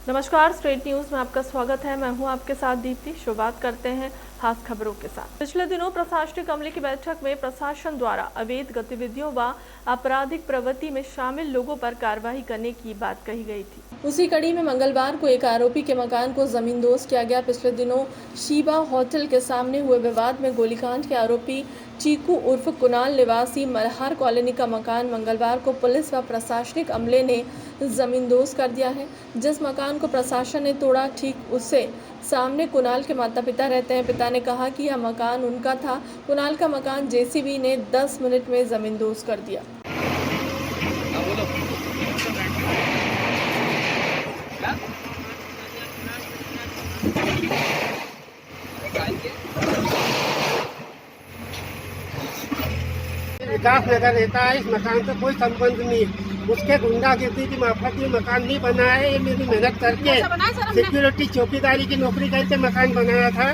नमस्कार, straight news में आपका स्वागत है। मैं हूं आपके साथ दीप्ति। शुरुआत करते हैं खास खबरों के साथ। पिछले दिनों प्रशासनिक अमले की बैठक में प्रशासन द्वारा अवैध गतिविधियों व आपराधिक प्रवृत्ति में शामिल लोगों पर कार्रवाई करने की बात कही गई थी। उसी कड़ी में मंगलवार को एक आरोपी के मकान को जमींदोज किया गया। पिछले दिनों शिवा होटल के सामने हुए विवाद में गोलीकांड के आरोपी चीकू उर्फ कुणाल निवासी मल्हार कॉलोनी का मकान मंगलवार को पुलिस व प्रशासनिक अमले ने जमींदोज कर दिया है। जिस मकान को प्रशासन ने तोड़ा, ठीक उससे सामने कुणाल के माता पिता रहते हैं। पिता ने कहा कि यह मकान उनका था। कुणाल का मकान जेसीबी ने 10 मिनट में जमींदोज कर दिया। विकास नगर रहता है। इस मकान से कोई संबंध नहीं है। उसके गुंडागिर्दी की माफक में मकान नहीं बना है। ये मेरी मेहनत करके सिक्योरिटी चौकीदारी की नौकरी करके मकान बनाया था।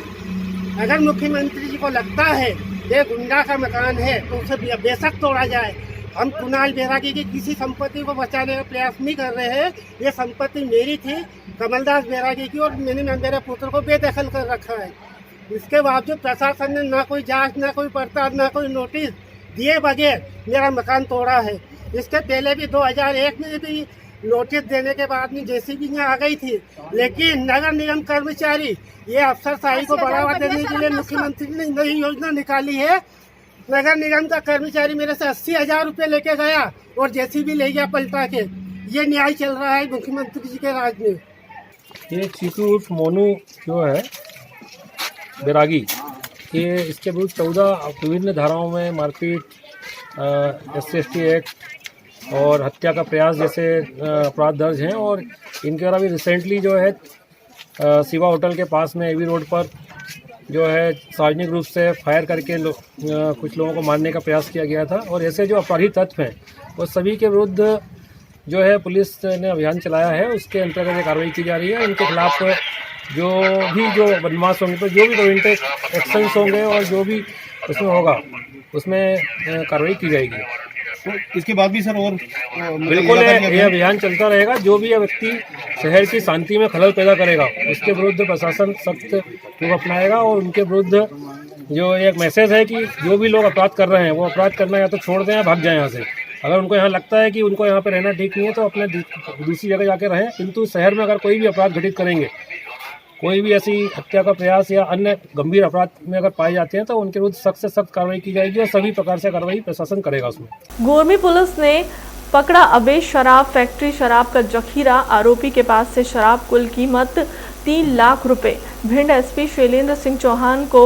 अगर मुख्यमंत्री जी को लगता है ये गुंडा का मकान है तो उसे बेशक तोड़ा जाए। हम कुणाल बैरागी की किसी संपत्ति को बचाने का प्रयास नहीं कर रहे हैं। ये संपत्ति मेरी थी, कमलदास बैरागी की, और मैंने मेरे पुत्र को बेदखल कर रखा है। इसके बावजूद प्रशासन ने ना कोई जांच, ना कोई पड़ताल, ना कोई नोटिस दिए बगैर मेरा मकान तोड़ा है। इसके पहले भी 2001 में भी नोटिस देने के बाद में जेसीबी में आ गई थी, लेकिन नगर निगम कर्मचारी ये अफसरशाही को बढ़ावा देने के लिए मुख्यमंत्री ने नई योजना निकाली है। नगर निगम का कर्मचारी मेरे से 80,000 रुपये लेके गया और जेसीबी ले गया पलटा के। ये न्याय चल रहा है मुख्यमंत्री जी के राज में। ये चीकू उर्फ मोनू जो है बैरागी, ये इसके विरुद्ध 14 विभिन्न धाराओं में मारपीट, SC/ST एक्ट और हत्या का प्रयास जैसे अपराध दर्ज हैं। और इनके द्वारा भी रिसेंटली जो है शिवा होटल के पास में एवी रोड पर जो है सार्वजनिक रूप से फायर करके कुछ लोगों को मारने का प्रयास किया गया था। और ऐसे जो अपराधी तत्व हैं वो सभी के विरुद्ध जो है पुलिस ने अभियान चलाया है। उसके अंतर्गत ये कार्रवाई की जा रही है। इनके खिलाफ जो बदमाश होंगे तो जो भी प्रिवेंटिव एक्शंस होंगे और जो भी उसमें होगा उसमें कार्रवाई की जाएगी। तो इसके बाद भी सर और बिल्कुल ये अभियान चलता रहेगा। जो भी यह व्यक्ति शहर की शांति में खलल पैदा करेगा उसके विरुद्ध प्रशासन सख्त रूप अपनाएगा। और उनके विरुद्ध जो एक मैसेज है कि जो भी लोग अपराध कर रहे हैं वो अपराध करना या तो छोड़ दें या भाग जाएं यहाँ से। अगर उनको यहाँ लगता है कि उनको यहाँ पे रहना ठीक नहीं है तो अपने दूसरी जगह जाके रहें। किंतु शहर में अगर कोई भी अपराध घटित करेंगे, कोई भी ऐसी हत्या का प्रयास या अन्य गंभीर अपराध में अगर पाए जाते हैं तो उनके विरुद्ध सख्त से सख्त कार्रवाई की जाएगी और सभी प्रकार से कार्रवाई प्रशासन करेगा उसमें। गोरमी पुलिस ने पकड़ा अवैध शराब फैक्ट्री। शराब का जखीरा। आरोपी के पास से शराब कुल कीमत 3 लाख रुपए। भिंड SP शैलेंद्र सिंह चौहान को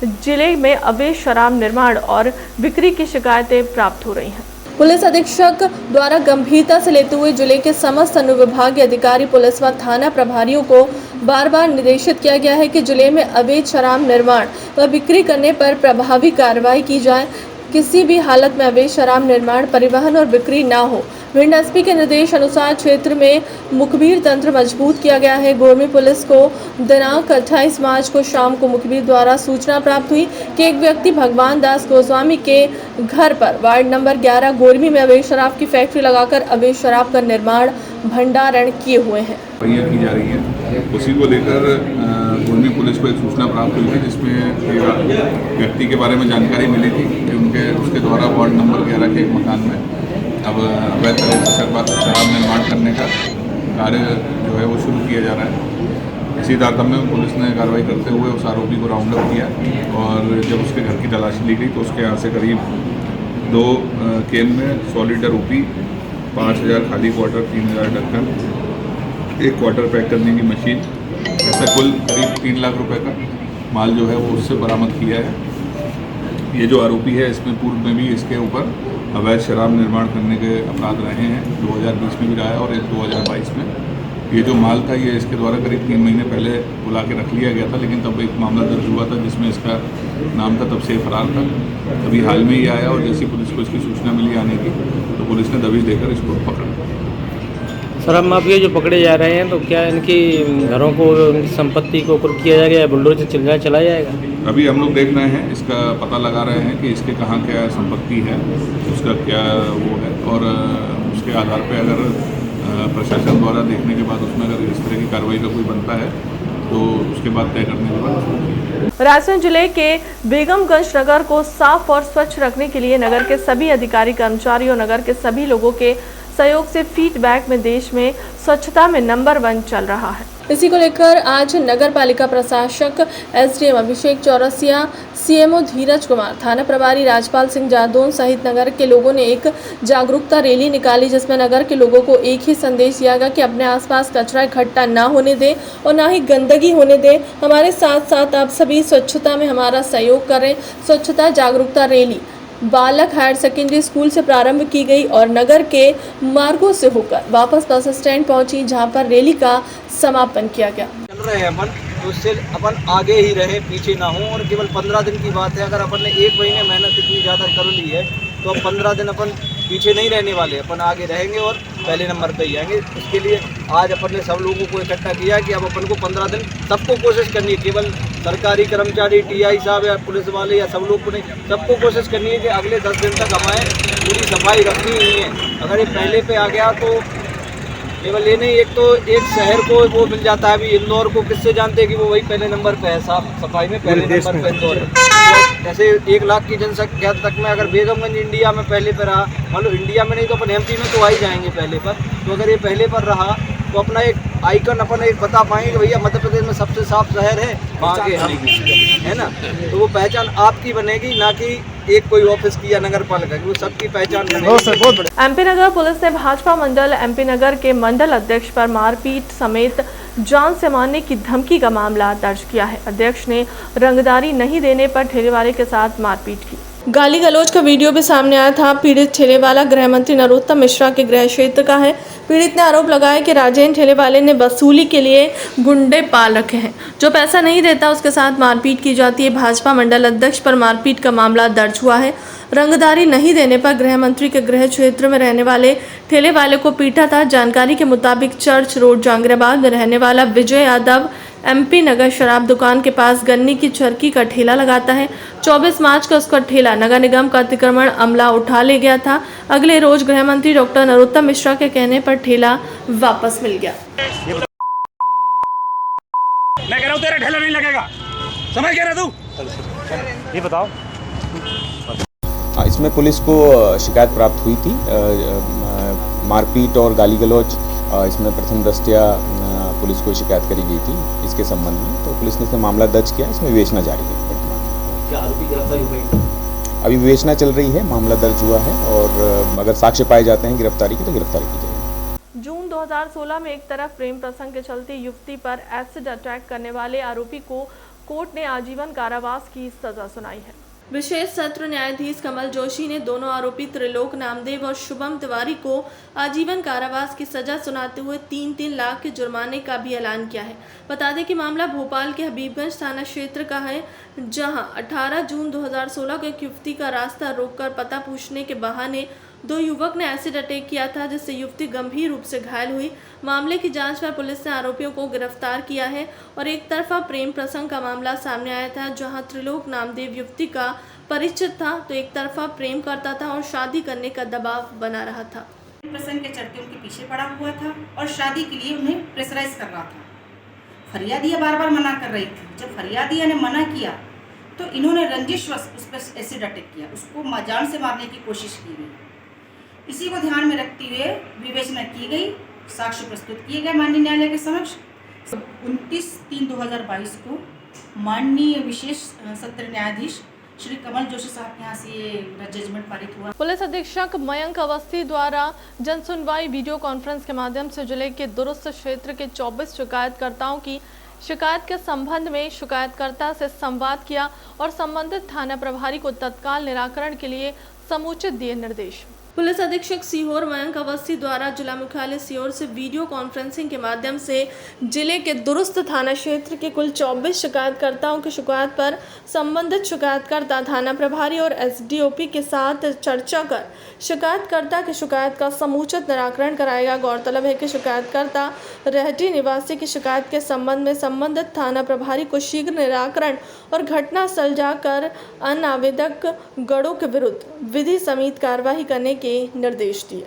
जिले में अवैध शराब निर्माण और बिक्री की शिकायतें प्राप्त हो रही हैं। पुलिस अधीक्षक द्वारा गंभीरता से लेते हुए जिले के समस्त अनुविभागीय अधिकारी, पुलिस व थाना प्रभारियों को बार बार निर्देशित किया गया है कि जिले में अवैध शराब निर्माण व बिक्री करने पर प्रभावी कार्रवाई की जाए। किसी भी हालत में अवैध शराब निर्माण, परिवहन और बिक्री न हो। भिंड SP के निर्देश अनुसार क्षेत्र में मुखबिर तंत्र मजबूत किया गया है। गोरमी पुलिस को दिनांक 28 मार्च को शाम को मुखबिर द्वारा सूचना प्राप्त हुई कि एक व्यक्ति भगवान दास गोस्वामी के घर पर वार्ड नंबर 11 गोरमी में अवैध शराब की फैक्ट्री लगाकर अवैध शराब का निर्माण भंडारण किए हुए हैं। की जा रही है, उसी को लेकर गोरमी पुलिस को एक सूचना प्राप्त हुई थी जिसमें एक व्यक्ति के बारे में जानकारी मिली थी कि उसके द्वारा वार्ड नंबर 11 के एक मकान में अब अवैध तरह से शराब निर्माण करने का कार्य जो है वो शुरू किया जा रहा है। इसी तारतम्य में पुलिस ने कार्रवाई करते हुए उस आरोपी को राउंड अप किया और जब उसके घर की तलाशी ली गई तो उसके यहाँ से करीब 2 केन में 100 लीटर OP, 5,000 खाली क्वार्टर, 3,000 ढक्कन, 1 क्वार्टर पैक करने की मशीन, ऐसा कुल करीब 3 लाख रुपए का माल जो है वो उससे बरामद किया है। ये जो आरोपी है इसमें पूर्व में भी इसके ऊपर अवैध शराब निर्माण करने के अपराध रहे हैं। 2020 में भी रहा है और 2022 में। ये जो माल था ये इसके द्वारा करीब 3 महीने पहले बुला के रख लिया गया था, लेकिन तब एक मामला दर्ज हुआ था जिसमें इसका नाम था, तब से फरार था। अभी हाल में ही आया और जैसी पुलिस को इसकी सूचना मिली आने की तो पुलिस ने दबिश देकर इसको पकड़ा। सर, अब आप ये जो पकड़े जा रहे हैं तो क्या इनकी घरों को, इनकी संपत्ति को कुर्क किया जाएगा या बुलडोजर से चलाया जाएगा? अभी हम लोग देख रहे हैं, इसका पता लगा रहे हैं कि इसके कहाँ क्या संपत्ति है, उसका क्या वो है, और उसके आधार पे अगर प्रशासन द्वारा देखने के बाद उसमें अगर इस तरह की कार्रवाई का कोई बनता है तो उसके बाद तय करने के बाद। रायसेन जिले के बेगमगंज नगर को साफ और स्वच्छ रखने के लिए नगर के सभी अधिकारी कर्मचारी और नगर के सभी लोगों के सहयोग से फीडबैक में देश में स्वच्छता में नंबर 1 चल रहा है। इसी को लेकर आज नगर पालिका प्रशासक एसडीएम अभिषेक चौरसिया, सीएमओ धीरज कुमार, थाना प्रभारी राजपाल सिंह जादौन सहित नगर के लोगों ने एक जागरूकता रैली निकाली, जिसमें नगर के लोगों को एक ही संदेश दिया गया कि अपने आसपास कचरा इकट्ठा ना होने दें और ना ही गंदगी होने दें। हमारे साथ साथ आप सभी स्वच्छता में हमारा सहयोग करें। स्वच्छता जागरूकता रैली बालक हायर सेकेंडरी स्कूल से प्रारंभ की गई और नगर के मार्गों से होकर वापस बस स्टैंड पहुंची, जहां पर रैली का समापन किया गया। चल रहे हैं अपन, तो उससे अपन आगे ही रहे, पीछे ना हो। और केवल 15 दिन की बात है। अगर अपन ने 1 महीने मेहनत इतनी ज़्यादा कर ली है तो अब 15 दिन अपन पीछे नहीं रहने वाले, अपन आगे रहेंगे और पहले नंबर पे ही आएंगे। उसके लिए आज अपन ने सब लोगों को इकट्ठा किया कि अब अपन को 15 दिन सबको कोशिश करनी है, केवल सरकारी कर्मचारी, टीआई साहब या पुलिस वाले या सब लोग को नहीं, सबको कोशिश करनी है कि अगले 10 दिन तक हमें पूरी सफाई रखनी ही है। अगर ये पहले पे आ गया तो केवल ये नहीं, एक तो एक शहर को वो मिल जाता है। अभी इंदौर को किससे जानते हैं कि वो वही पहले नंबर पे है, साफ सफाई में पहले नंबर पे इंदौर है। तो ऐसे 1 लाख की जनसंख्या तक में अगर बेगमगंज इंडिया में पहले पर रहा, मान लो इंडिया में नहीं तो अपन एमपी में तो आ ही जाएंगे पहले पर। तो अगर ये पहले पर रहा तो अपना एक आइकन अपन एक बता पाएंगे कि भैया मध्य प्रदेश में सबसे साफ शहर है, वहाँ के हम, है ना। तो वो पहचान आपकी बनेगी, ना कि एक कोई ऑफिस की या नगर पालिका की, वो सबकी पहचान बनेगी। एमपी नगर पुलिस ने भाजपा मंडल एमपी नगर के मंडल अध्यक्ष पर मारपीट समेत जान से मारने की धमकी का मामला दर्ज किया है। अध्यक्ष ने रंगदारी नहीं देने पर ठेलेवाले के साथ मारपीट की। गाली गलौज का वीडियो भी सामने आया था। पीड़ित ठेलेवाला गृह मंत्री नरोत्तम मिश्रा के गृह क्षेत्र का है। पीड़ित ने आरोप लगाया कि राजेंद्र ठेलेवाले ने वसूली के लिए गुंडे पाल रखे हैं, जो पैसा नहीं देता उसके साथ मारपीट की जाती है। भाजपा मंडल अध्यक्ष पर मारपीट का मामला दर्ज हुआ है। रंगदारी नहीं देने पर गृह मंत्री के गृह क्षेत्र में रहने वाले ठेले वाले को पीटा था। जानकारी के मुताबिक चर्च रोड जांगराबाद में रहने वाला विजय यादव एमपी नगर शराब दुकान के पास गन्ने की चरखी का ठेला लगाता है। 24 मार्च को उसका ठेला नगर निगम का अतिक्रमण अमला उठा ले गया था। अगले रोज गृह मंत्री डॉक्टर नरोत्तम मिश्रा के कहने पर ठेला वापस मिल गया। मैं कह रहा हूँ तेरा ठेला नहीं लगेगा, समझ कह रहा तू? ये बताओ। इसमें पुलिस को शिकायत प्राप्त हुई थी मारपीट और गाली गलौज। इसमें प्रथम दृष्टया पुलिस को शिकायत करी गई थी इसके संबंध में, तो पुलिस ने इसमें मामला दर्ज किया। इसमें विवेचना जारी है वर्तमान। क्या आरोपी गिरफ्तारी हुई? अभी विवेचना चल रही है, मामला दर्ज हुआ है और अगर साक्ष्य पाए जाते हैं गिरफ्तारी की तो गिरफ्तारी की जाएगी। जून 2016 में एक तरफ प्रेम प्रसंग के चलते युवती पर एसिड अटैक करने वाले आरोपी को कोर्ट ने आजीवन कारावास की सजा सुनाई है। विशेष सत्र न्यायाधीश कमल जोशी ने दोनों आरोपी त्रिलोक नामदेव और शुभम तिवारी को आजीवन कारावास की सजा सुनाते हुए 3-3 लाख के जुर्माने का भी ऐलान किया है। बता दें कि मामला भोपाल के हबीबगंज थाना क्षेत्र का है, जहां 18 जून 2016 को एक युवती का रास्ता रोककर पता पूछने के बहाने 2 युवक ने एसिड अटैक किया था, जिससे युवती गंभीर रूप से घायल हुई। मामले की जांच पर पुलिस ने आरोपियों को गिरफ्तार किया है और एक तरफा प्रेम प्रसंग का मामला सामने आया था, जहां त्रिलोक नामदेव युवती का परिचित था तो एक तरफा प्रेम करता था और शादी करने का दबाव बना रहा था। प्रसंग के चलते उनके पीछे पड़ा हुआ था और शादी के लिए उन्हें प्रेशराइज कर रहा था। फरियादिया बार बार मना कर रही थी। जब फरियादिया ने मना किया तो इन्होंने रंजिशवश उस पर एसिड अटैक किया, उसको जान से मारने की कोशिश की गई। इसी को ध्यान में रखते हुए विवेचना की गई, साक्ष्य प्रस्तुत किए गए माननीय न्यायालय के समक्ष। 29/3/2022 को माननीय विशेष सत्र न्यायाधीश श्री कमल जोशी साहब के यहाँ से ये जजमेंट पारित हुआ। पुलिस अधीक्षक मयंक अवस्थी द्वारा जन सुनवाई वीडियो कॉन्फ्रेंस के माध्यम से जिले के दुरुस्त क्षेत्र के 24 शिकायतकर्ताओं की शिकायत के संबंध में शिकायतकर्ता से संवाद किया और संबंधित थाना प्रभारी को तत्काल निराकरण के लिए समुचित दिए निर्देश। पुलिस अधीक्षक सीहोर मयंक अवस्थी द्वारा जिला मुख्यालय सीहोर से वीडियो कॉन्फ्रेंसिंग के माध्यम से जिले के दुरुस्त थाना क्षेत्र के कुल 24 शिकायतकर्ताओं की शिकायत पर संबंधित शिकायतकर्ता थाना प्रभारी और एसडीओपी के साथ चर्चा कर शिकायतकर्ता की शिकायत का समुचित निराकरण कराएगा। गौरतलब है कि शिकायतकर्ता रहटी निवासी की शिकायत के संबंध में संबंधित थाना प्रभारी को शीघ्र निराकरण और घटनास्थल जाकर अनावेदक गड़ों के विरुद्ध विधि समेत कार्रवाई करने के निर्देश दिए।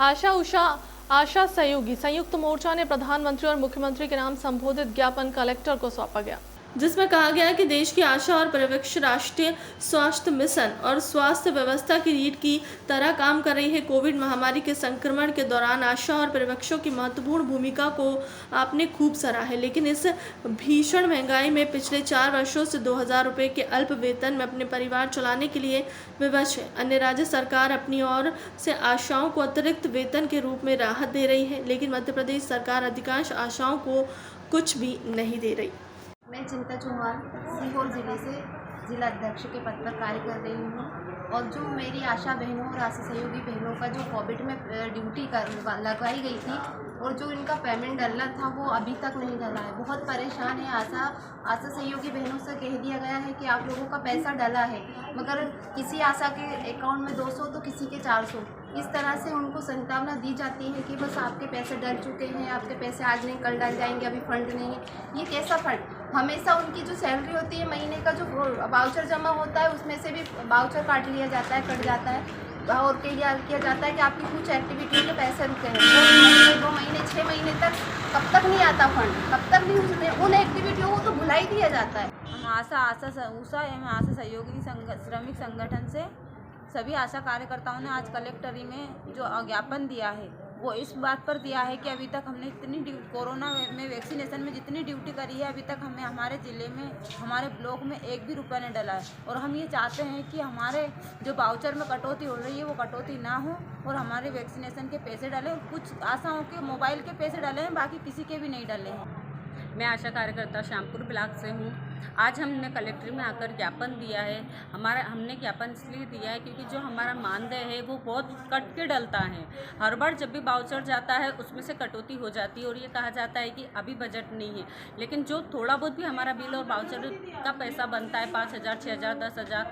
आशा सहयोगी संयुक्त मोर्चा ने प्रधानमंत्री और मुख्यमंत्री के नाम संबोधित ज्ञापन कलेक्टर को सौंपा गया, जिसमें कहा गया कि देश की आशा और पर्यवेक्षक राष्ट्रीय स्वास्थ्य मिशन और स्वास्थ्य व्यवस्था की रीढ़ की तरह काम कर रही है। कोविड महामारी के संक्रमण के दौरान आशा और पर्यवेक्षकों की महत्वपूर्ण भूमिका को आपने खूब सराहा है, लेकिन इस भीषण महंगाई में पिछले 4 वर्षों से 2000 रुपये के अल्प वेतन में अपने परिवार चलाने के लिए विवश है। अन्य राज्य सरकार अपनी ओर से आशाओं को अतिरिक्त वेतन के रूप में राहत दे रही है, लेकिन मध्य प्रदेश सरकार अधिकांश आशाओं को कुछ भी नहीं दे रही। मैं चिंता चौहान सीहोर ज़िले से जिला अध्यक्ष के पद पर कार्य कर रही हूँ और जो मेरी आशा बहनों और आशा सहयोगी बहनों का जो कोविड में ड्यूटी लगाई गई थी और जो इनका पेमेंट डलना था वो अभी तक नहीं डला है। बहुत परेशान है। आशा सहयोगी बहनों से कह दिया गया है कि आप लोगों का पैसा डला है, मगर किसी आशा के अकाउंट में 200 तो किसी के 400, इस तरह से उनको संतावना दी जाती है कि बस आपके पैसे डल चुके हैं, आपके पैसे आज नहीं कल डल जाएंगे, अभी फंड नहीं है। ये कैसा फंड? हमेशा उनकी जो सैलरी होती है, महीने का जो वाउचर जमा होता है उसमें से भी वाउचर काट लिया जाता है, कट जाता है और किया जाता है कि आपकी कुछ एक्टिविटी के पैसे रुके हैं। 2 महीने 6 महीने तक कब तक नहीं आता फंड, कब तक नहीं उसमें उन एक्टिविटियों को तो भुला ही दिया जाता है। हम आशा सहयोगी श्रमिक संगठन से सभी आशा कार्यकर्ताओं ने आज कलेक्टरी में जो ज्ञापन दिया है वो इस बात पर दिया है कि अभी तक हमने इतनी कोरोना में वैक्सीनेशन में जितनी ड्यूटी करी है, अभी तक हमें हमारे ज़िले में हमारे ब्लॉक में 1 भी रुपया नहीं डला है। और हम ये चाहते हैं कि हमारे जो वाउचर में कटौती हो रही है वो कटौती ना हो और हमारे वैक्सीनेशन के पैसे डले। कुछ आशाओं के मोबाइल के पैसे डले हैं, बाकी किसी के भी नहीं डले हैं। मैं आशा कार्यकर्ता श्यामपुर ब्लॉक से हूँ। आज हमने कलेक्ट्री में आकर ज्ञापन दिया है। हमने ज्ञापन इसलिए दिया है क्योंकि जो हमारा मानदेय है वो बहुत कट के डलता है। हर बार जब भी वाउचर जाता है उसमें से कटौती हो जाती है और ये कहा जाता है कि अभी बजट नहीं है, लेकिन जो थोड़ा बहुत भी हमारा बिल और वाउचर का पैसा बनता है 5000, 6000, 10,000,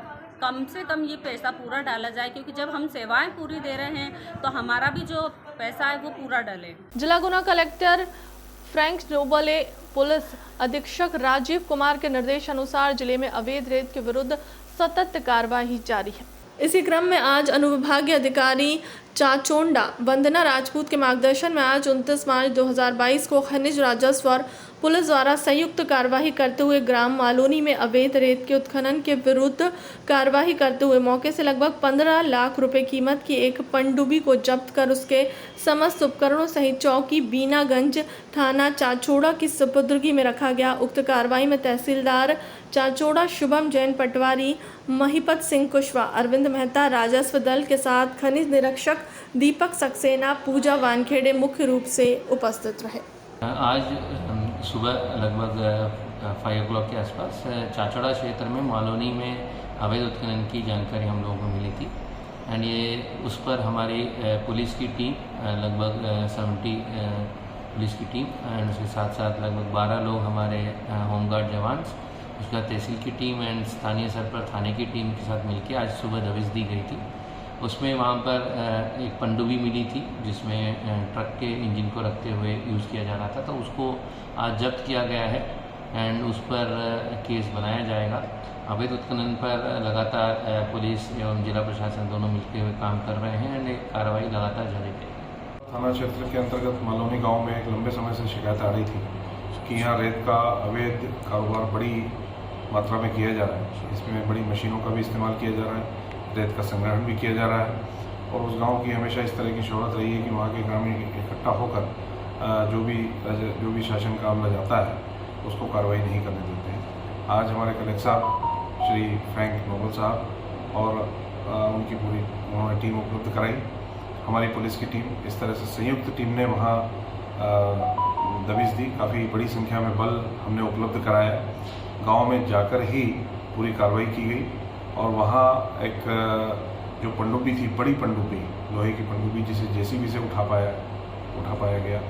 कम से कम ये पैसा पूरा डाला जाए, क्योंकि जब हम सेवाएं पूरी दे रहे हैं तो हमारा भी जो पैसा है वो पूरा डले। जिला गुना कलेक्टर फ्रैंक नोबले पुलिस अधीक्षक राजीव कुमार के निर्देश अनुसार जिले में अवैध रेत के विरुद्ध सतत कार्रवाई जारी है। इसी क्रम में आज अनुविभागीय अधिकारी चाचोंडा वंदना राजपूत के मार्गदर्शन में आज 29 मार्च 2022 को खनिज राजस्व और पुलिस द्वारा संयुक्त कार्रवाई करते हुए ग्राम मालोनी में अवैध रेत के उत्खनन के विरुद्ध कार्रवाई करते हुए मौके से लगभग 15 लाख रुपए कीमत की एक पनडुब्बी को जब्त कर उसके समस्त उपकरणों सहित चौकी बीनागंज थाना चाचोड़ा की सुपुर्दगी में रखा गया। उक्त कार्रवाई में तहसीलदार चाचोड़ा शुभम जैन पटवारी, महिपत सिंह कुशवाहा, अरविंद मेहता राजस्व दल के साथ खनिज निरीक्षक दीपक सक्सेना, पूजा वानखेड़े मुख्य रूप से उपस्थित रहे। आज सुबह लगभग 5 o'clock के आसपास चाचोड़ा क्षेत्र में मालोनी में अवैध उत्खनन की जानकारी हम लोगों को मिली थी एंड ये उस पर हमारी पुलिस की टीम लगभग 70 पुलिस की टीम एंड उसके साथ साथ लगभग 12 लोग हमारे होमगार्ड जवान, उसका तहसील की टीम एंड स्थानीय स्तर पर थाने की टीम के साथ मिलकर आज सुबह दबिश दी गई थी। उसमें वहाँ पर एक पनडुब्बी मिली थी जिसमें ट्रक के इंजन को रखते हुए यूज़ किया जा रहा था, तो उसको आज जब्त किया गया है एंड उस पर केस बनाया जाएगा। अवैध उत्खनन पर लगातार पुलिस एवं जिला प्रशासन दोनों मिलते हुए काम कर रहे हैं एंड कार्रवाई लगातार जारी रहेगी। थाना क्षेत्र के अंतर्गत मालोनी गांव में एक लंबे समय से शिकायत आ रही थी कि यहाँ रेत का अवैध कारोबार बड़ी मात्रा में किया जा रहा है। इसमें बड़ी मशीनों का भी इस्तेमाल किया जा रहा है, रेत का संग्रहण भी किया जा रहा है और उस गांव की हमेशा इस तरह की शोहरत रही है कि वहाँ के ग्रामीण इकट्ठा होकर जो भी शासन का अमला जाता है उसको कार्रवाई नहीं करने देते हैं। आज हमारे कलेक्टर साहब श्री फ्रैंक नोबल साहब और उनकी पूरी उन्होंने टीम उपलब्ध कराई, हमारी पुलिस की टीम, इस तरह से संयुक्त टीम ने वहाँ दबिश दी। काफ़ी बड़ी संख्या में बल हमने उपलब्ध कराया, गांव में जाकर ही पूरी कार्रवाई की गई और वहाँ एक जो पनडुब्बी थी, बड़ी पनडुब्बी, लोहे की पनडुब्बी जिसे जेसीबी से उठा पाया गया,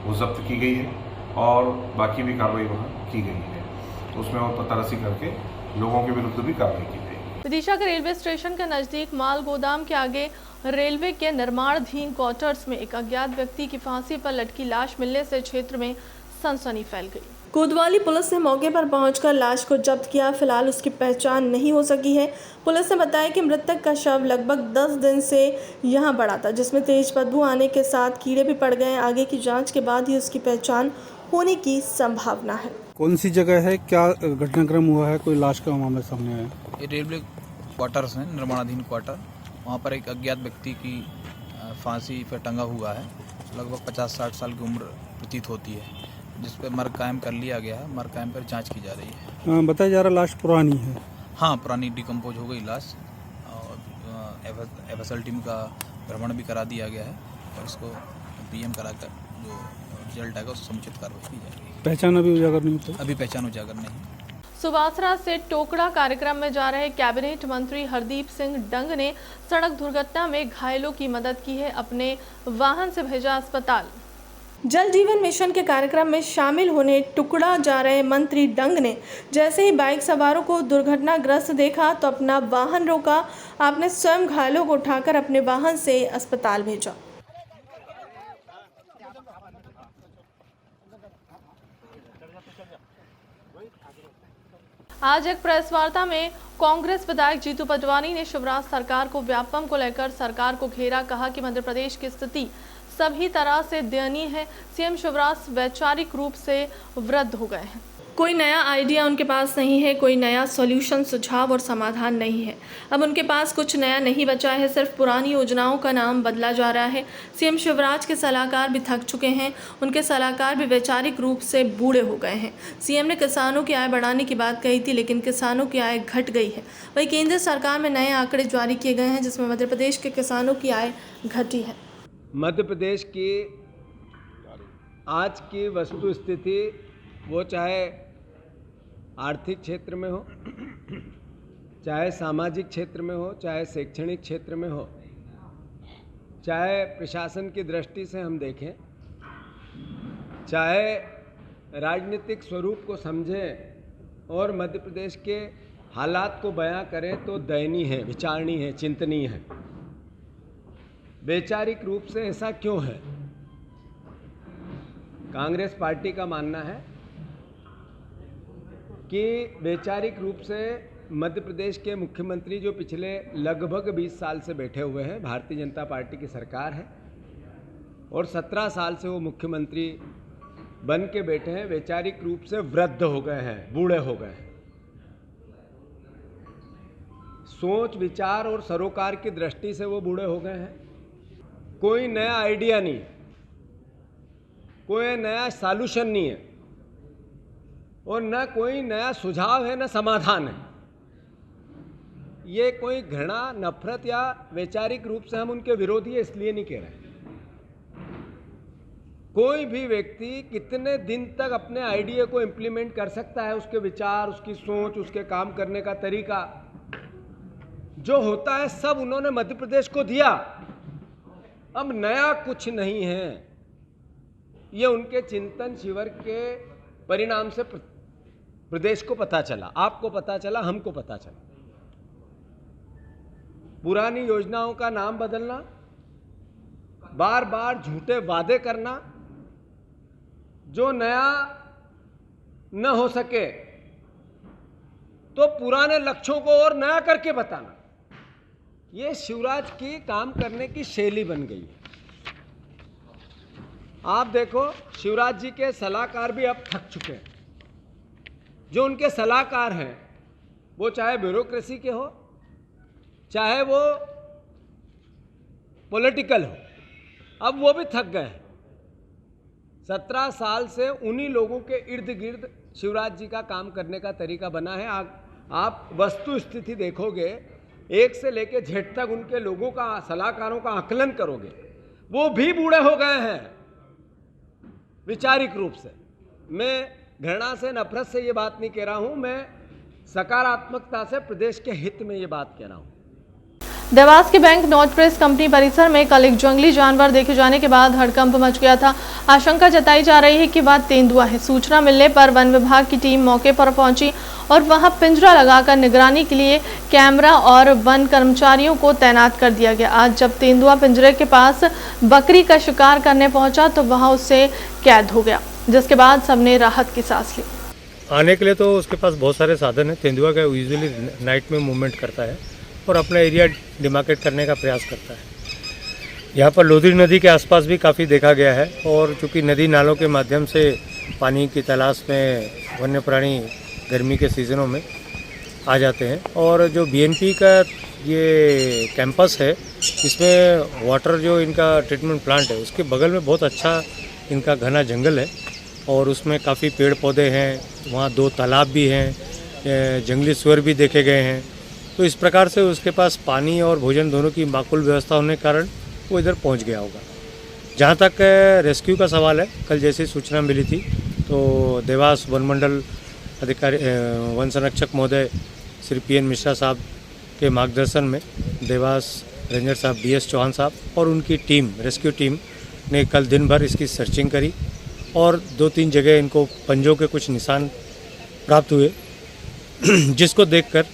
वो जब्त की गई है और बाकी भी कार्रवाई वहाँ की गई है। तो उसमें और पतारसी करके लोगों के विरुद्ध भी कार्रवाई की गई। विदिशा के रेलवे स्टेशन के नजदीक माल गोदाम के आगे रेलवे के निर्माणाधीन क्वार्टर्स में एक अज्ञात व्यक्ति की फांसी पर लटकी लाश मिलने से क्षेत्र में सनसनी फैल गई। कोतवाली पुलिस ने मौके पर पहुंचकर लाश को जब्त किया। फिलहाल उसकी पहचान नहीं हो सकी है। पुलिस ने बताया कि मृतक का शव लगभग 10 दिन से यहां पड़ा था, जिसमें तेज बदबू आने के साथ कीड़े भी पड़ गए। आगे की जांच के बाद ही उसकी पहचान होने की संभावना है। कौन सी जगह है, क्या घटनाक्रम हुआ है, कोई लाश का मामला सामने आया? ये रेलवे क्वार्टर्स हैं, निर्माणाधीन क्वार्टर। वहाँ पर एक अज्ञात व्यक्ति की फांसी पर टंगा हुआ है। लगभग 50-60 साल की उम्र प्रतीत होती है, जिस पर मर्ग कायम कर लिया गया है। मर्ग कायम पर जांच की जा रही है। बताया जा रहा लाश पुरानी है? हाँ, पुरानी डिकम्पोज हो गई लाश। और एफएसएल टीम का भ्रमण भी करा दिया गया है और इसको पीएम कराकर जो रिजल्ट आएगा उससे समुचित कार्रवाई की जाएगी। पहचान अभी उजागर नहीं होती? अभी पहचान उजागर नहीं। सुवासरा से टोकड़ा कार्यक्रम में जा रहे कैबिनेट मंत्री हरदीप सिंह डंग ने सड़क दुर्घटना में घायलों की मदद की है। अपने वाहन से भेजा अस्पताल। जल जीवन मिशन के कार्यक्रम में शामिल होने टुकड़ा जा रहे मंत्री डंग ने जैसे ही बाइक सवारों को दुर्घटनाग्रस्त देखा तो अपना वाहन रोका। आपने स्वयं घायलों को उठाकर अपने वाहन से अस्पताल भेजा। आज एक प्रेस वार्ता में कांग्रेस विधायक जीतू पटवानी ने शिवराज सरकार को व्यापम को लेकर सरकार को घेरा। कहा कि मध्य प्रदेश की स्थिति सभी तरह से दयनीय है। सीएम शिवराज वैचारिक रूप से वृद्ध हो गए हैं। कोई नया आइडिया उनके पास नहीं है, कोई नया सॉल्यूशन, सुझाव और समाधान नहीं है। अब उनके पास कुछ नया नहीं बचा है, सिर्फ पुरानी योजनाओं का नाम बदला जा रहा है। सीएम शिवराज के सलाहकार भी थक चुके हैं। उनके सलाहकार भी वैचारिक रूप से बूढ़े हो गए हैं। सीएम ने किसानों की आय बढ़ाने की बात कही थी, लेकिन किसानों की आय घट गई है। वहीं केंद्र सरकार में नए आंकड़े जारी किए गए हैं, जिसमें मध्य प्रदेश के किसानों की आय घटी है। मध्य प्रदेश की आज की वस्तु स्थिति, वो चाहे आर्थिक क्षेत्र में हो, चाहे सामाजिक क्षेत्र में हो, चाहे शैक्षणिक क्षेत्र में हो, चाहे प्रशासन की दृष्टि से हम देखें, चाहे राजनीतिक स्वरूप को समझें और मध्य प्रदेश के हालात को बयां करें तो दयनीय है, विचारणीय है, चिंतनीय है। वैचारिक रूप से ऐसा क्यों है? कांग्रेस पार्टी का मानना है कि वैचारिक रूप से मध्य प्रदेश के मुख्यमंत्री जो पिछले लगभग 20 साल से बैठे हुए हैं, भारतीय जनता पार्टी की सरकार है और 17 साल से वो मुख्यमंत्री बन के बैठे हैं, वैचारिक रूप से वृद्ध हो गए हैं, बूढ़े हो गए हैं। सोच, विचार और सरोकार की दृष्टि से वो बूढ़े हो गए हैं। कोई नया आइडिया नहीं है, कोई नया सॉल्यूशन नहीं है और न कोई नया सुझाव है, न समाधान है। ये कोई घृणा, नफरत या वैचारिक रूप से हम उनके विरोधी है इसलिए नहीं कह रहे। कोई भी व्यक्ति कितने दिन तक अपने आइडिया को इम्प्लीमेंट कर सकता है? उसके विचार, उसकी सोच, उसके काम करने का तरीका जो होता है सब उन्होंने मध्य प्रदेश को दिया। अब नया कुछ नहीं है। ये उनके चिंतन शिविर के परिणाम से प्रदेश को पता चला, आपको पता चला, हमको पता चला। पुरानी योजनाओं का नाम बदलना, बार बार झूठे वादे करना, जो नया न हो सके तो पुराने लक्ष्यों को और नया करके बताना, ये शिवराज की काम करने की शैली बन गई है। आप देखो, शिवराज जी के सलाहकार भी अब थक चुके हैं। जो उनके सलाहकार हैं, वो चाहे ब्यूरोक्रेसी के हो, चाहे वो पॉलिटिकल हो, अब वो भी थक गए हैं। 17 साल से उन्हीं लोगों के इर्द गिर्द शिवराज जी का काम करने का तरीका बना है। आप वस्तु स्थिति देखोगे, 1 से लेकर Z तक उनके लोगों का, सलाहकारों का आकलन करोगे, वो भी बूढ़े हो गए हैं वैचारिक रूप से। मैं घृणा से, नफरत से ये बात नहीं कह रहा हूं, मैं सकारात्मकता से प्रदेश के हित में ये बात कह रहा हूं। देवास के बैंक नॉट प्रेस कंपनी परिसर में कल एक जंगली जानवर देखे जाने के बाद हड़कंप मच गया था। आशंका जताई जा रही है कि वह तेंदुआ है। सूचना मिलने पर वन विभाग की टीम मौके पर पहुंची और वहां पिंजरा लगाकर निगरानी के लिए कैमरा और वन कर्मचारियों को तैनात कर दिया गया। आज जब तेंदुआ पिंजरे के पास बकरी का शिकार करने पहुंचा तो वहां उससे कैद हो गया। जिसके बाद सबने राहत की सांस ली। आने के लिए तो उसके पास बहुत सारे साधन हैं। तेंदुआ का यूजुअली नाइट में मूवमेंट करता है और अपना एरिया डिमार्केट करने का प्रयास करता है। यहाँ पर लोधी नदी के आसपास भी काफ़ी देखा गया है और चूँकि नदी नालों के माध्यम से पानी की तलाश में वन्य प्राणी गर्मी के सीज़नों में आ जाते हैं। और जो बीएनपी का ये कैंपस है, इसमें वाटर जो इनका ट्रीटमेंट प्लांट है उसके बगल में बहुत अच्छा इनका घना जंगल है और उसमें काफ़ी पेड़ पौधे हैं। वहाँ 2 तालाब भी हैं, जंगली सुअर भी देखे गए हैं। तो इस प्रकार से उसके पास पानी और भोजन दोनों की माकूल व्यवस्था होने के कारण वो इधर पहुँच गया होगा। जहाँ तक रेस्क्यू का सवाल है, कल जैसी सूचना मिली थी तो देवास वन मंडल अधिकारी वन संरक्षक महोदय श्री PN मिश्रा साहब के मार्गदर्शन में देवास रेंजर साहब DS चौहान साहब और उनकी टीम, रेस्क्यू टीम ने कल दिन भर इसकी सर्चिंग करी और 2-3 जगह इनको पंजों के कुछ निशान प्राप्त हुए, जिसको देखकर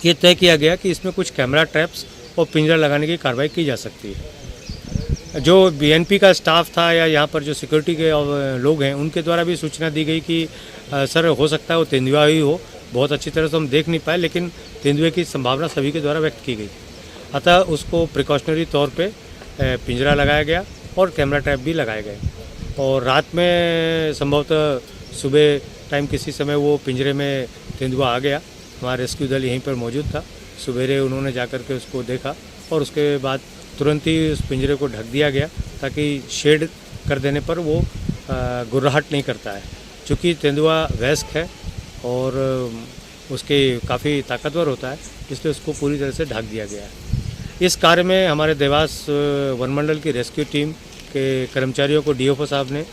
ये तय किया गया कि इसमें कुछ कैमरा ट्रैप्स और पिंजरा लगाने की कार्रवाई की जा सकती है। जो BNP का स्टाफ था या यहाँ पर जो सिक्योरिटी के लोग हैं उनके द्वारा भी सूचना दी गई कि सर हो सकता है वो तेंदुआ ही हो। बहुत अच्छी तरह से हम देख नहीं पाए, लेकिन तेंदुए की संभावना सभी के द्वारा व्यक्त की गई। अतः उसको प्रिकॉशनरी तौर पे पिंजरा लगाया गया और कैमरा ट्रैप भी लगाए गए। और रात में संभवतः सुबह टाइम किसी समय वो पिंजरे में तेंदुआ आ गया। हमारा रेस्क्यू दल यहीं पर मौजूद था। सवेरे उन्होंने जाकर के उसको देखा और उसके बाद तुरंत ही उस पिंजरे को ढक दिया गया ताकि शेड कर देने पर वो गुर्राहट नहीं करता है। चूँकि तेंदुआ वयस्क है और उसके काफ़ी ताकतवर होता है, इसलिए उसको पूरी तरह से ढक दिया गया है। इस कार्य में हमारे देवास वनमंडल की रेस्क्यू टीम के कर्मचारियों को DFO साहब ने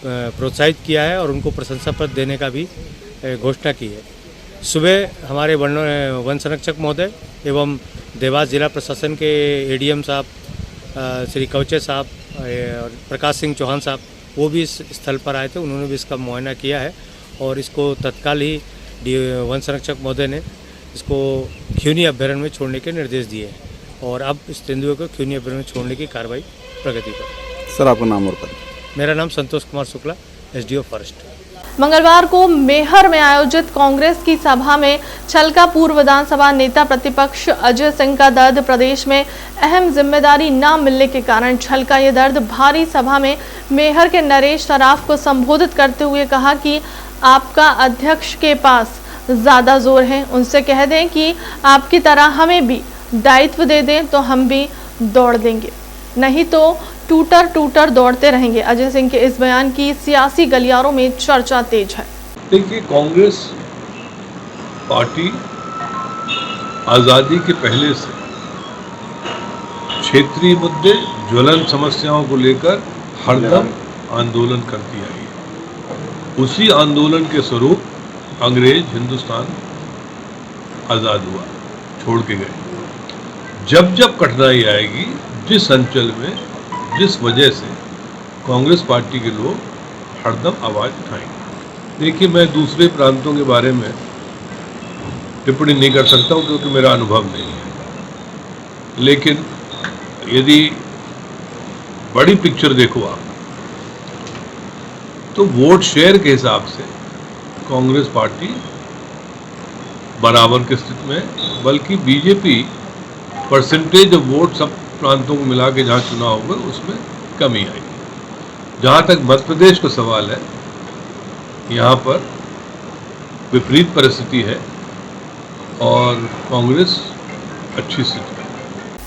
प्रोत्साहित किया है और उनको प्रशंसा पत्र देने का भी घोषणा की है। सुबह हमारे वन संरक्षक महोदय एवं देवास जिला प्रशासन के ADM साहब श्री कवचे साहब और प्रकाश सिंह चौहान साहब वो भी इस स्थल पर आए थे। उन्होंने भी इसका मुआयना किया है और इसको तत्काल ही वन संरक्षक महोदय ने इसको ख्यूनी अभ्यारण्य में छोड़ने के निर्देश दिए हैं और अब इस तेंदुए को ख्यूनी अभ्यारण्य में छोड़ने की कार्रवाई प्रगति पर। सर आपका नाम और पता? मेरा नाम संतोष कुमार शुक्ला, SDO फॉरेस्ट। मंगलवार को मेहर में आयोजित कांग्रेस की सभा में छलका पूर्व विधानसभा नेता प्रतिपक्ष अजय सिंह का दर्द प्रदेश में अहम जिम्मेदारी न मिलने के कारण छलका। ये दर्द भारी सभा में मेहर के नरेश सराफ को संबोधित करते हुए कहा कि आपका अध्यक्ष के पास ज़्यादा जोर है, उनसे कह दें कि आपकी तरह हमें भी दायित्व दे दें तो हम भी दौड़ देंगे, नहीं तो टूटर दौड़ते रहेंगे। अजय सिंह के इस बयान की सियासी गलियारों में चर्चा तेज है। देखिए, कांग्रेस पार्टी आज़ादी के पहले से क्षेत्रीय मुद्दे, ज्वलन समस्याओं को लेकर हरदम आंदोलन करती आई है। उसी आंदोलन के स्वरूप अंग्रेज हिंदुस्तान आज़ाद हुआ, छोड़ के गए। जब जब कठिनाई आएगी, जिस अंचल में जिस वजह से कांग्रेस पार्टी के लोग हरदम आवाज़ उठाएंगे। देखिए, मैं दूसरे प्रांतों के बारे में टिप्पणी नहीं कर सकता हूँ क्योंकि मेरा अनुभव नहीं है, लेकिन यदि बड़ी पिक्चर देखो आप तो वोट शेयर के हिसाब से कांग्रेस पार्टी बराबर की स्थिति में, बल्कि बीजेपी परसेंटेज ऑफ वोट सब प्रांतों को मिला के जहाँ चुनाव होगा उसमें कमी आएगी। जहाँ तक मध्य प्रदेश का सवाल है, यहाँ पर विपरीत परिस्थिति है और कांग्रेस अच्छी स्थिति है।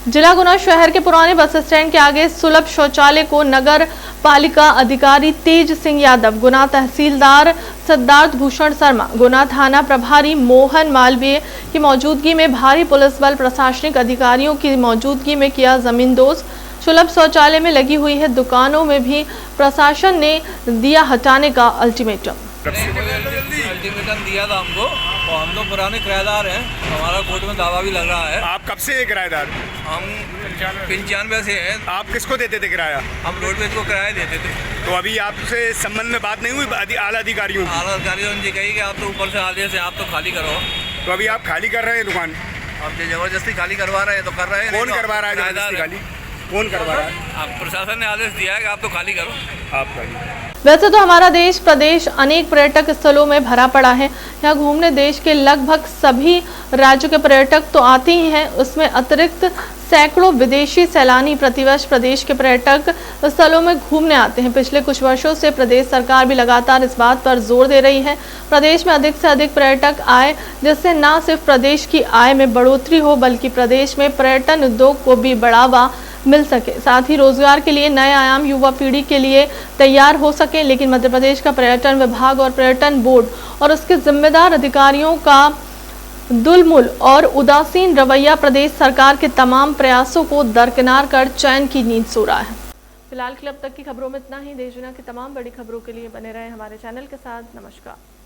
जिला गुना शहर के पुराने बस स्टैंड के आगे सुलभ शौचालय को नगर पालिका अधिकारी तेज सिंह यादव, गुना तहसीलदार सिद्धार्थ भूषण शर्मा, गुना थाना प्रभारी मोहन मालवीय की मौजूदगी में भारी पुलिस बल प्रशासनिक अधिकारियों की मौजूदगी में किया जमींदोज। सुलभ शौचालय में लगी हुई है दुकानों में भी प्रशासन ने दिया हटाने का अल्टीमेटम। अल्टीमेटम दिया था हमको और हम लोग पुराने किराएदार हैं, हमारा कोर्ट में दावा भी लग रहा है। आप कब से किराएदार? हम 95 से हैं। आप किसको देते थे किराया? हम रोडवेज को किराया देते थे। तो अभी आपसे इस संबंध में बात नहीं हुई आला अधिकारियों? आला अधिकारियों ने कही कि आप तो ऊपर से आदेश है, आप तो खाली करो। तो अभी आप खाली कर रहे हैं दुकान? हम जबरदस्ती खाली करवा रहे हैं तो कर रहे हैं। कौन करवा रहा है जबरदस्ती खाली? कौन करवा रहा है? प्रशासन ने आदेश दिया है कि आप तो खाली करो। आप खाली वैसे तो हमारा देश प्रदेश अनेक पर्यटक स्थलों में भरा पड़ा है। यहाँ घूमने देश के लगभग सभी राज्यों के पर्यटक तो आते ही हैं, उसमें अतिरिक्त सैकड़ों विदेशी सैलानी प्रतिवर्ष प्रदेश के पर्यटक स्थलों में घूमने आते हैं। पिछले कुछ वर्षों से प्रदेश सरकार भी लगातार इस बात पर जोर दे रही है प्रदेश में अधिक से अधिक पर्यटक आए, जिससे न सिर्फ प्रदेश की आय में बढ़ोतरी हो बल्कि प्रदेश में पर्यटन उद्योग को भी बढ़ावा मिल सके, साथ ही रोजगार के लिए नए आयाम युवा पीढ़ी के लिए तैयार हो सके। लेकिन मध्य प्रदेश का पर्यटन विभाग और पर्यटन बोर्ड और उसके जिम्मेदार अधिकारियों का दुलमुल और उदासीन रवैया प्रदेश सरकार के तमाम प्रयासों को दरकिनार कर चैन की नींद सो रहा है। फिलहाल के लिए अब तक की खबरों में इतना ही। देश दुनिया की तमाम बड़ी खबरों के लिए बने रहे हमारे चैनल के साथ। नमस्कार।